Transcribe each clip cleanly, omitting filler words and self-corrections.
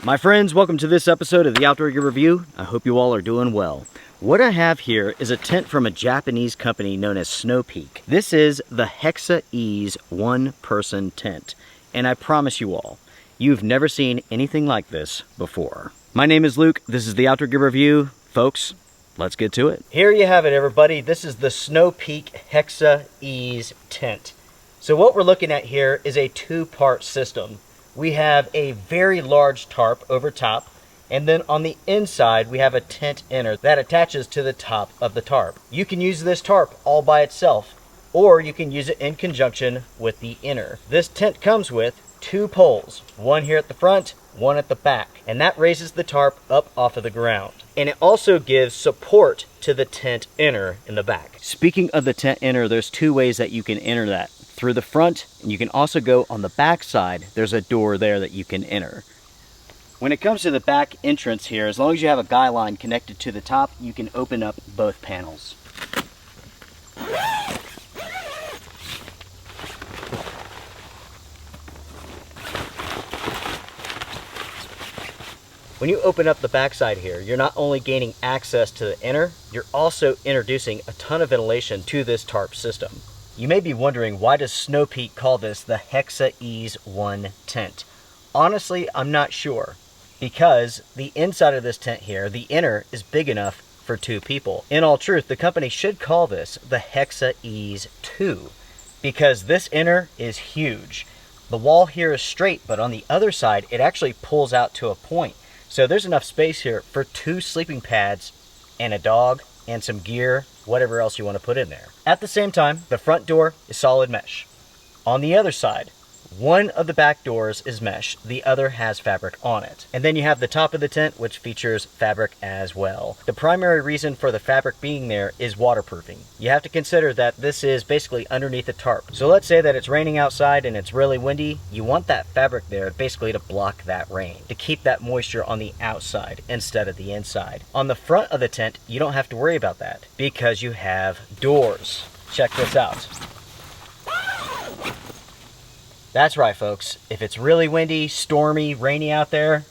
My friends, welcome to this episode of the Outdoor Gear Review. I hope you all are doing well. What I have here is a tent from a Japanese company known as Snow Peak. This is the Hexa Ease one-person tent, and I promise you all, you've never seen anything like this before. My name is Luke. This is the Outdoor Gear Review. Folks, let's get to it. Here you have it, everybody. This is the Snow Peak Hexa Ease tent. So what we're looking at here is a two-part system. We have a very large tarp over top, and then on the inside we have a tent inner that attaches to the top of the tarp. You can use this tarp all by itself, or you can use it in conjunction with the inner. This tent comes with two poles, one here at the front, one at the back, and that raises the tarp up off of the ground. And it also gives support to the tent inner in the back. Speaking of the tent inner, there's two ways that you can enter that. Through the front, and you can also go on the back side. There's a door there that you can enter. When it comes to the back entrance here, as long as you have a guy line connected to the top, you can open up both panels. When you open up the backside here, you're not only gaining access to the inner, you're also introducing a ton of ventilation to this tarp system. You may be wondering, why does Snow Peak call this the Hexa Ease 1 tent? Honestly, I'm not sure, because the inside of this tent here, the inner, is big enough for two people. In all truth, the company should call this the Hexa Ease 2, because this inner is huge. The wall here is straight, but on the other side, it actually pulls out to a point. So there's enough space here for two sleeping pads and a dog and some gear, whatever else you want to put in there. At the same time, the front door is solid mesh. On the other side, one of the back doors is mesh, the other has fabric on it. And then you have the top of the tent, which features fabric as well. The primary reason for the fabric being there is waterproofing. You have to consider that this is basically underneath the tarp. So let's say that it's raining outside and it's really windy. You want that fabric there basically to block that rain, to keep that moisture on the outside instead of the inside. On the front of the tent, you don't have to worry about that because you have doors. Check this out. That's right, folks. If it's really windy, stormy, rainy out there,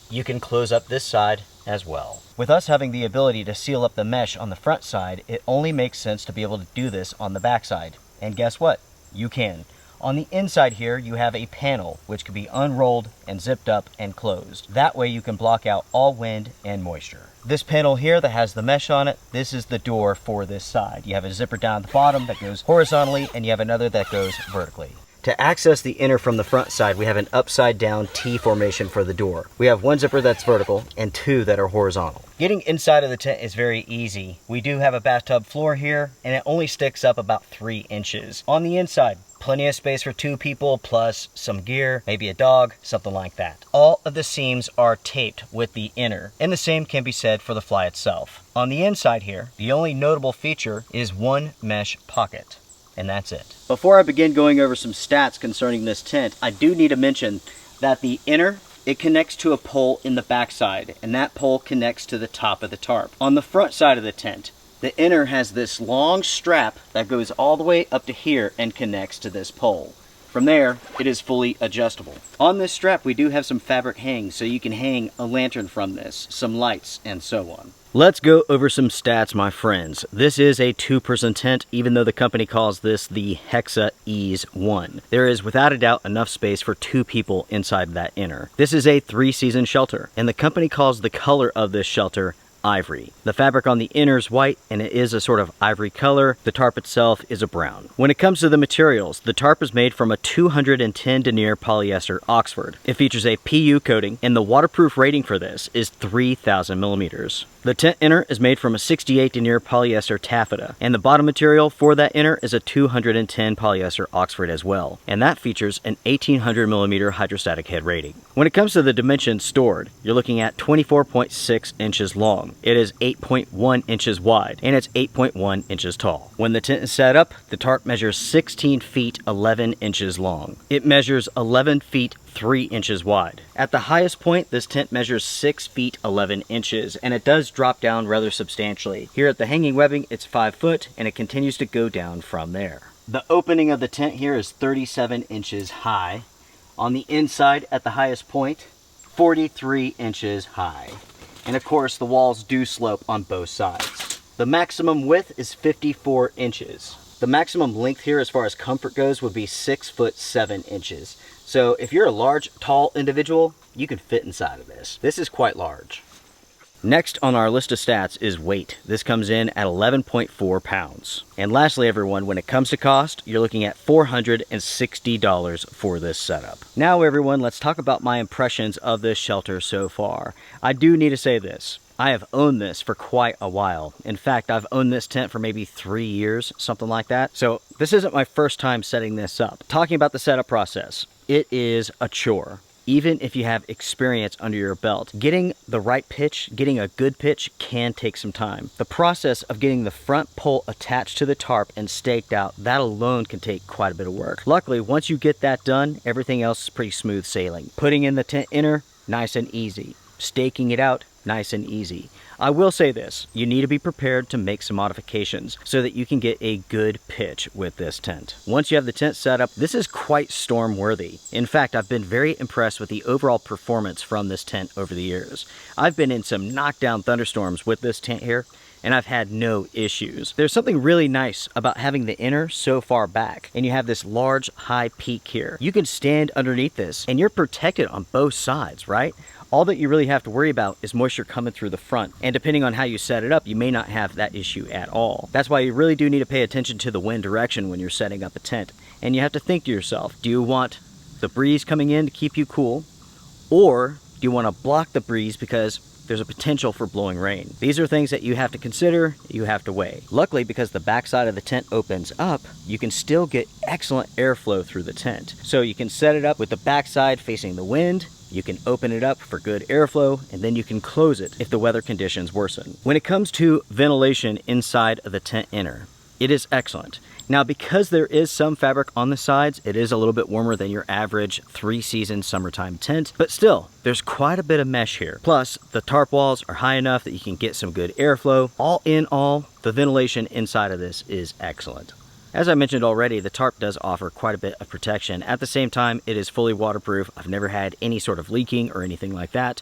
you can close up this side as well. With us having the ability to seal up the mesh on the front side, it only makes sense to be able to do this on the back side. And guess what? You can. On the inside here, you have a panel which can be unrolled and zipped up and closed. That way you can block out all wind and moisture. This panel here that has the mesh on it, this is the door for this side. You have a zipper down at the bottom that goes horizontally, and you have another that goes vertically. To access the inner from the front side, we have an upside down T formation for the door. We have one zipper that's vertical and two that are horizontal. Getting inside of the tent is very easy. We do have a bathtub floor here, and it only sticks up about 3 inches. On the inside, plenty of space for two people, plus some gear, maybe a dog, something like that. All of the seams are taped with the inner, and the same can be said for the fly itself. On the inside here, the only notable feature is one mesh pocket. And that's it. Before I begin going over some stats concerning this tent, I do need to mention that the inner, it connects to a pole in the backside, and that pole connects to the top of the tarp. On the front side of the tent, the inner has this long strap that goes all the way up to here and connects to this pole. From there, it is fully adjustable. On this strap, we do have some fabric hangs, so you can hang a lantern from this, some lights, and so on. Let's go over some stats, my friends. This is a two-person tent, even though the company calls this the Hexa Ease 1. There is without a doubt enough space for two people inside that inner. This is a 3-season shelter, and the company calls the color of this shelter ivory. The fabric on the inner is white, and it is a sort of ivory color. The tarp itself is a brown. When it comes to the materials, the tarp is made from a 210 denier polyester Oxford. It features a PU coating, and the waterproof rating for this is 3,000 millimeters. The tent inner is made from a 68 denier polyester taffeta, and the bottom material for that inner is a 210 polyester Oxford as well, and that features an 1800 millimeter hydrostatic head rating. When it comes to the dimensions stored, you're looking at 24.6 inches long. It is 8.1 inches wide, and it's 8.1 inches tall. When the tent is set up, the tarp measures 16 feet 11 inches long. It measures 11 feet 3 inches wide. At the highest point, this tent measures 6 feet 11 inches, and it does drop down rather substantially. Here at the hanging webbing, it's 5 foot, and it continues to go down from there. The opening of the tent here is 37 inches high. On the inside, at the highest point, 43 inches high. And of course, the walls do slope on both sides. The maximum width is 54 inches. The maximum length here as far as comfort goes would be 6 foot 7 inches. So if you're a large, tall individual, you can fit inside of this. This is quite large. Next on our list of stats is weight. This comes in at 11.4 pounds. And lastly, everyone, when it comes to cost, you're looking at $460 for this setup. Now, everyone, let's talk about my impressions of this shelter so far. I do need to say this. I have owned this for quite a while. In fact, I've owned this tent for maybe 3 years, something like that. So this isn't my first time setting this up. Talking about the setup process, it is a chore. Even if you have experience under your belt, getting the right pitch, getting a good pitch can take some time. The process of getting the front pole attached to the tarp and staked out, that alone can take quite a bit of work. Luckily, once you get that done, everything else is pretty smooth sailing. Putting in the tent inner, nice and easy. Staking it out, nice and easy. I will say this, you need to be prepared to make some modifications so that you can get a good pitch with this tent. Once you have the tent set up, this is quite storm worthy. In fact, I've been very impressed with the overall performance from this tent over the years. I've been in some knockdown thunderstorms with this tent here, and I've had no issues. There's something really nice about having the inner so far back, and you have this large high peak here. You can stand underneath this, and you're protected on both sides, right? All that you really have to worry about is moisture coming through the front. And depending on how you set it up, you may not have that issue at all. That's why you really do need to pay attention to the wind direction when you're setting up a tent. And you have to think to yourself, do you want the breeze coming in to keep you cool? Or do you want to block the breeze because there's a potential for blowing rain? These are things that you have to consider, you have to weigh. Luckily, because the backside of the tent opens up, you can still get excellent airflow through the tent. So you can set it up with the backside facing the wind, you can open it up for good airflow, and then you can close it if the weather conditions worsen. When it comes to ventilation inside of the tent inner, it is excellent. Now, because there is some fabric on the sides, it is a little bit warmer than your average 3-season summertime tent, but still, there's quite a bit of mesh here. Plus, the tarp walls are high enough that you can get some good airflow. All in all, the ventilation inside of this is excellent. As I mentioned already, the tarp does offer quite a bit of protection. At the same time, it is fully waterproof. I've never had any sort of leaking or anything like that.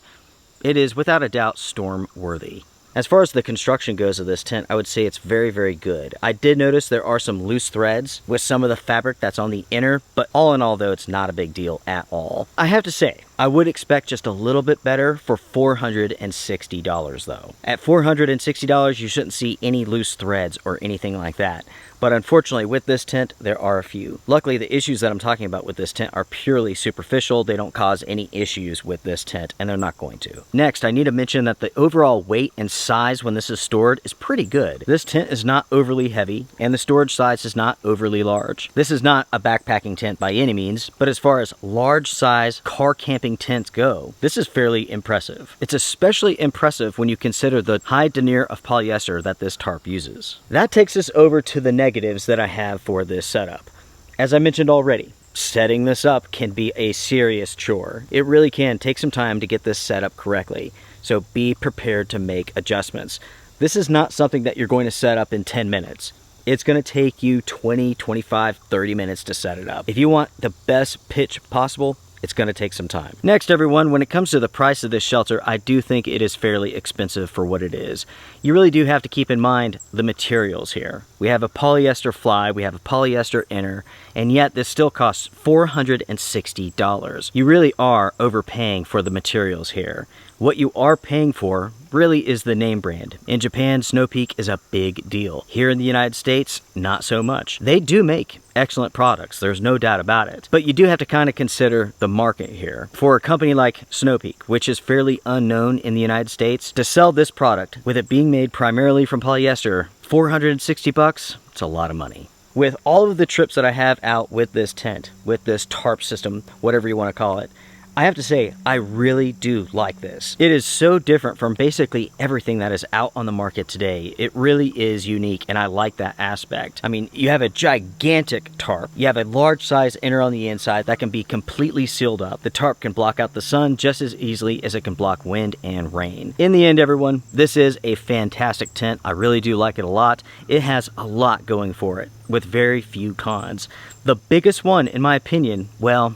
It is, without a doubt, storm worthy. As far as the construction goes of this tent, I would say it's very, very good. I did notice there are some loose threads with some of the fabric that's on the inner, but all in all, though, it's not a big deal at all. I have to say, I would expect just a little bit better for $460 though. At $460, you shouldn't see any loose threads or anything like that. But unfortunately, with this tent, there are a few. Luckily, the issues that I'm talking about with this tent are purely superficial. They don't cause any issues with this tent, and they're not going to. Next, I need to mention that the overall weight and size when this is stored is pretty good. This tent is not overly heavy, and the storage size is not overly large. This is not a backpacking tent by any means, but as far as large size car camping tents go, this is fairly impressive. It's especially impressive when you consider the high denier of polyester that this tarp uses. That takes us over to the negatives that I have for this setup. As I mentioned already, setting this up can be a serious chore. It really can take some time to get this set up correctly, so be prepared to make adjustments. This is not something that you're going to set up in 10 minutes. It's going to take you 20, 25, 30 minutes to set it up. If you want the best pitch possible, it's going to take some time. Next, everyone, when it comes to the price of this shelter, I do think it is fairly expensive for what it is. You really do have to keep in mind the materials here. We have a polyester fly, we have a polyester inner, and yet this still costs $460. You really are overpaying for the materials here. What you are paying for really is the name brand. In Japan, Snow Peak is a big deal. Here in the United States, not so much. They do make excellent products, there's no doubt about it. But you do have to kind of consider the market here. For a company like Snow Peak, which is fairly unknown in the United States, to sell this product, with it being made primarily from polyester, $460, it's a lot of money. With all of the trips that I have out with this tent, with this tarp system, whatever you want to call it, I have to say, I really do like this. It is so different from basically everything that is out on the market today. It really is unique, and I like that aspect. I mean, you have a gigantic tarp. You have a large size inner on the inside that can be completely sealed up. The tarp can block out the sun just as easily as it can block wind and rain. In the end, everyone, this is a fantastic tent. I really do like it a lot. It has a lot going for it, with very few cons. The biggest one, in my opinion, well,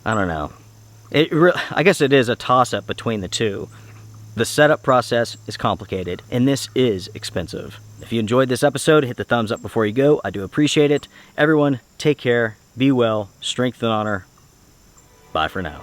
I don't know. I guess it is a toss-up between the two. The setup process is complicated, and this is expensive. If you enjoyed this episode, hit the thumbs up before you go. I do appreciate it. Everyone, take care, be well, strength and honor. Bye for now.